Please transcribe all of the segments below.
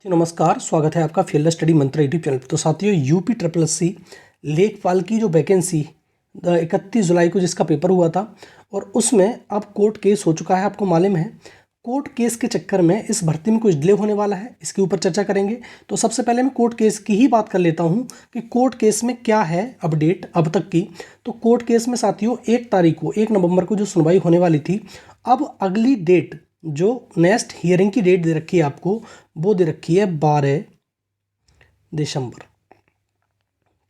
जी नमस्कार, स्वागत है आपका फील्ड स्टडी मंत्र यूट्यूब चैनल पर। तो साथियों, यूपी ट्रिपल एस सी लेखपाल की जो वैकेंसी 31 जुलाई को जिसका पेपर हुआ था और उसमें अब कोर्ट केस हो चुका है। आपको मालूम है, कोर्ट केस के चक्कर में इस भर्ती में कुछ डिले होने वाला है, इसके ऊपर चर्चा करेंगे। तो सबसे पहले मैं कोर्ट केस की ही बात कर लेता हूँ कि कोर्ट केस में क्या है अपडेट अब तक की। तो कोर्ट केस में साथियों 1 नवंबर को जो सुनवाई होने वाली थी, अब अगली डेट जो नेक्स्ट हियरिंग की डेट दे रखी है आपको, वो दे रखी है 12 दिसंबर।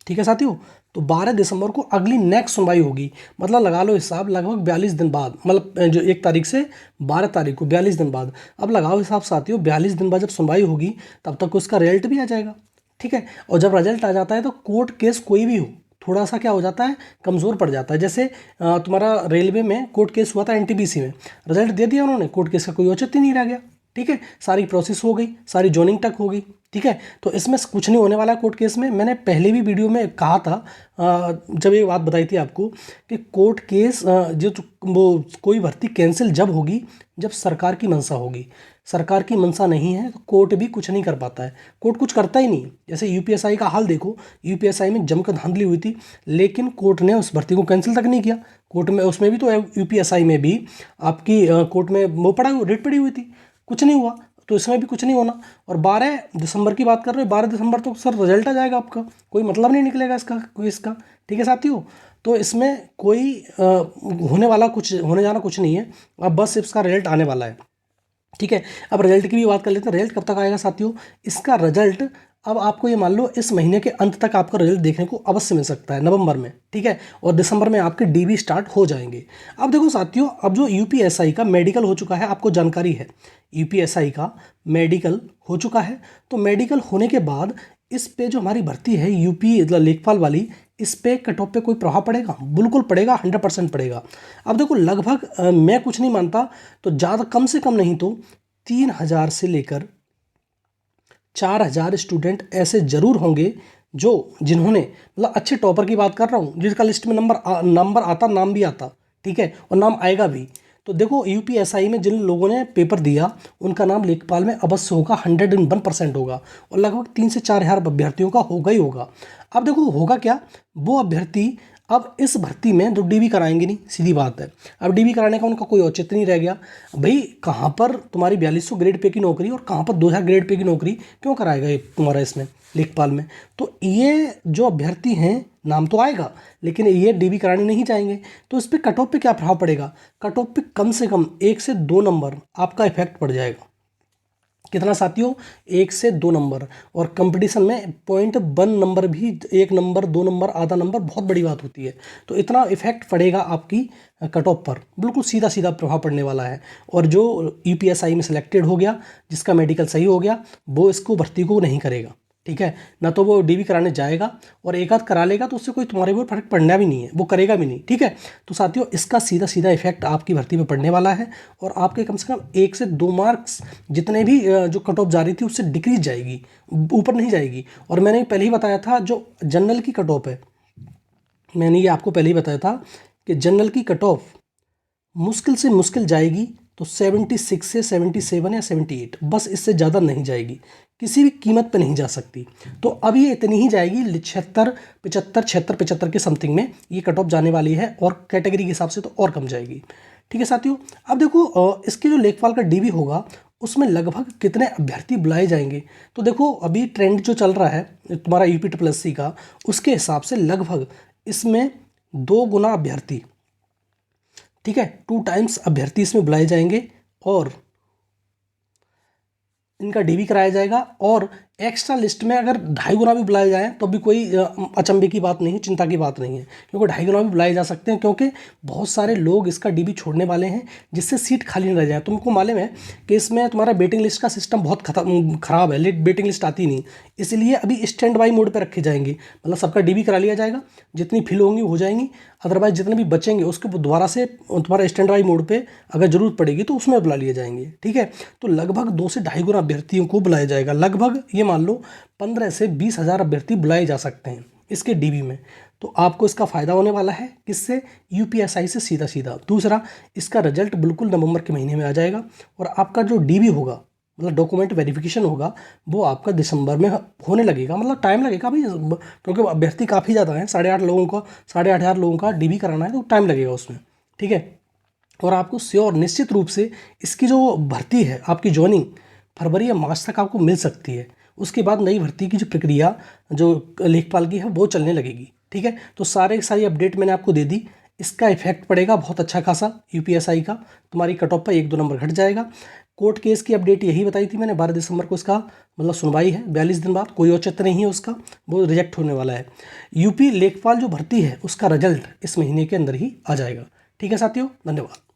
ठीक है साथियों, तो 12 दिसंबर को अगली नेक्स्ट सुनवाई होगी। मतलब लगा लो हिसाब, लगभग 42 दिन बाद, मतलब जो 1 तारीख से 12 तारीख को 42 दिन बाद। अब लगाओ हिसाब साथियों, 42 दिन बाद जब सुनवाई होगी तब तक उसका रिजल्ट भी आ जाएगा। ठीक है, और जब रिजल्ट आ जाता है तो कोर्ट केस कोई भी हो, थोड़ा सा क्या हो जाता है, कमज़ोर पड़ जाता है। जैसे तुम्हारा रेलवे में कोर्ट केस हुआ था एनटीपीसी में, रिजल्ट दे दिया उन्होंने, कोर्ट केस का कोई औचित्य नहीं रह गया। ठीक है, सारी प्रोसेस हो गई, सारी जॉइनिंग तक हो गई। ठीक है, तो इसमें कुछ नहीं होने वाला कोर्ट केस में। मैंने पहले भी वीडियो में कहा था, जब ये बात बताई थी आपको, कि कोर्ट केस वो कोई भर्ती कैंसिल जब होगी जब सरकार की मंशा होगी। सरकार की मंशा नहीं है तो कोर्ट भी कुछ नहीं कर पाता है, कोर्ट कुछ करता ही नहीं। जैसे यूपीएसआई का हाल देखो, यूपीएसआई में जमकर धांधली हुई थी, लेकिन कोर्ट ने उस भर्ती को कैंसिल तक नहीं किया। कोर्ट में उसमें भी तो यूपीएसआई में भी आपकी कोर्ट में वो रेट पड़ी हुई थी, कुछ नहीं हुआ। तो इसमें भी कुछ नहीं होना। और 12 दिसंबर की बात कर रहे हो, 12 दिसंबर तो सर रिजल्ट आ जाएगा आपका, कोई मतलब नहीं निकलेगा इसका कोई इसका। ठीक है साथियों, तो इसमें कोई होने वाला कुछ होने जाना कुछ नहीं है, अब बस इसका रिजल्ट आने वाला है। ठीक है, अब रिजल्ट की भी बात कर लेते हैं। रिजल्ट कब तक आएगा साथियों? इसका रिजल्ट अब आपको ये मान लो इस महीने के अंत तक आपका रिजल्ट देखने को अवश्य मिल सकता है, नवंबर में। ठीक है, और दिसंबर में आपके डीबी स्टार्ट हो जाएंगे। अब देखो साथियों, अब जो यूपीएसआई का मेडिकल हो चुका है, आपको जानकारी है यूपीएसआई का मेडिकल हो चुका है। तो मेडिकल होने के बाद इस पे जो हमारी भर्ती है यूपी मतलब लेखपाल वाली, इस पे कट ऑफ पे कोई प्रभाव पड़ेगा? बिल्कुल पड़ेगा, 100% पड़ेगा। अब देखो लगभग मैं कुछ नहीं मानता तो ज़्यादा, कम से कम नहीं तो 3,000 से लेकर 4,000 स्टूडेंट ऐसे जरूर होंगे जो जिन्होंने मतलब अच्छे टॉपर की बात कर रहा हूँ, जिसका लिस्ट में नंबर आता, नाम भी आता। ठीक है, और नाम आएगा भी। तो देखो यूपीएसआई में जिन लोगों ने पेपर दिया उनका नाम लेखपाल में अवश्य होगा, 101% होगा, और लगभग 3 से 4 हज़ार अभ्यर्थियों का होगा ही होगा। अब देखो होगा क्या, वो अभ्यर्थी अब इस भर्ती में जो डीबी कराएंगे नहीं, सीधी बात है। अब डीबी कराने का उनका कोई औचित्य नहीं रह गया। भाई कहाँ पर तुम्हारी 4200 ग्रेड पे की नौकरी और कहाँ पर 2000 ग्रेड पे की नौकरी क्यों कराएगा ये तुम्हारा इसमें लेखपाल में? तो ये जो अभ्यर्थी हैं, नाम तो आएगा लेकिन ये डीबी कराने नहीं चाहेंगे। तो इस पर कट ऑफ पे क्या प्रभाव पड़ेगा? कट ऑफ पे कम से कम 1 से 2 नंबर आपका इफेक्ट पड़ जाएगा। कितना साथियों? 1 से 2 नंबर। और कंपटीशन में 0.1 नंबर भी, 1 नंबर 2 नंबर आधा नंबर बहुत बड़ी बात होती है। तो इतना इफेक्ट पड़ेगा आपकी कट ऑफ पर, बिल्कुल सीधा सीधा प्रभाव पड़ने वाला है। और जो यूपीएसआई में सिलेक्टेड हो गया, जिसका मेडिकल सही हो गया, वो इसको भर्ती को नहीं करेगा। ठीक है ना, तो वो डीबी कराने जाएगा और एक आध करा लेगा तो उससे कोई तुम्हारे ऊपर फर्क पड़ना भी नहीं है, वो करेगा भी नहीं। ठीक है, तो साथियों इसका सीधा सीधा इफेक्ट आपकी भर्ती पे पड़ने वाला है। और आपके कम से कम 1 से 2 मार्क्स जितने भी जो कट ऑफ जा रही थी उससे डिक्रीज जाएगी, ऊपर नहीं जाएगी। और मैंने पहले ही बताया था जो जनरल की कट ऑफ है, मैंने ये आपको पहले ही बताया था कि जनरल की कट ऑफ मुश्किल से मुश्किल जाएगी तो 76 से 77 या 78, बस इससे ज़्यादा नहीं जाएगी, किसी भी कीमत पे नहीं जा सकती। तो अब ये इतनी ही जाएगी, 76 75 के समथिंग में ये कट ऑफ जाने वाली है, और कैटेगरी के हिसाब से तो और कम जाएगी। ठीक है साथियों, अब देखो इसके जो लेखपाल का डीबी होगा उसमें लगभग कितने अभ्यर्थी बुलाए जाएंगे। तो देखो अभी ट्रेंड जो चल रहा है तुम्हारा यूपी ट्रिपल एस सी का, उसके हिसाब से लगभग इसमें 2 गुना अभ्यर्थी, ठीक है, 2 टाइम्स अभ्यर्थी इसमें बुलाए जाएंगे और इनका डीबी कराया जाएगा। और एक्स्ट्रा लिस्ट में अगर 2.5 गुना भी बुलाए जाएँ तो भी कोई अचंभे की बात नहीं है, चिंता की बात नहीं है, क्योंकि 2.5 गुना भी बुलाए जा सकते हैं, क्योंकि बहुत सारे लोग इसका डीबी छोड़ने वाले हैं जिससे सीट खाली नहीं रह जाए। तुमको मालूम है कि इसमें तुम्हारा वेटिंग लिस्ट का सिस्टम बहुत ख़राब है, वेटिंग लिस्ट आती नहीं, इसलिए अभी स्टैंड बाई मोड पर रखे जाएंगे। मतलब सबका डीबी करा लिया जाएगा, जितनी फिल होंगी हो जाएंगी, अदरवाइज जितने भी बचेंगे उसके दोबारा से तुम्हारा स्टैंड बाई मोड पे अगर जरूरत पड़ेगी तो उसमें बुला लिए जाएंगे। ठीक है, तो लगभग 2 से 2.5 गुना अभ्यर्थियों को बुलाया जाएगा। लगभग ये मान लो 15 से 20 हज़ार अभ्यर्थी बुलाए जा सकते हैं इसके डीबी में। तो आपको इसका फ़ायदा होने वाला है, किससे? यूपीएसआई से सीधा सीधा। दूसरा, इसका रिजल्ट बिल्कुल नवंबर के महीने में आ जाएगा और आपका जो डीबी होगा मतलब डॉक्यूमेंट वेरिफिकेशन होगा वो आपका दिसंबर में होने लगेगा। मतलब टाइम लगेगा भाई, क्योंकि अभ्यर्थी काफ़ी ज़्यादा हैं, 8.5 लोगों का 8.5 लोगों का डीबी कराना है, तो टाइम लगेगा उसमें, ठीक है। और आपको श्योर निश्चित रूप से इसकी जो भर्ती है, आपकी ज्वाइनिंग फरवरी या मार्च तक आपको मिल सकती है। उसके बाद नई भर्ती की जो प्रक्रिया जो लेखपाल की है वो चलने लगेगी, ठीक है। तो सारी अपडेट मैंने आपको दे दी। इसका इफेक्ट पड़ेगा बहुत अच्छा खासा यूपीएसआई का, तुम्हारी कट ऑफ पर 1-2 नंबर घट जाएगा। कोर्ट केस की अपडेट यही बताई थी मैंने, 12 दिसंबर को इसका मतलब सुनवाई है, 42 दिन बाद, कोई औचित्य नहीं है उसका, वो रिजेक्ट होने वाला है। यूपी लेखपाल जो भर्ती है उसका रिजल्ट इस महीने के अंदर ही आ जाएगा। ठीक है साथियों, धन्यवाद।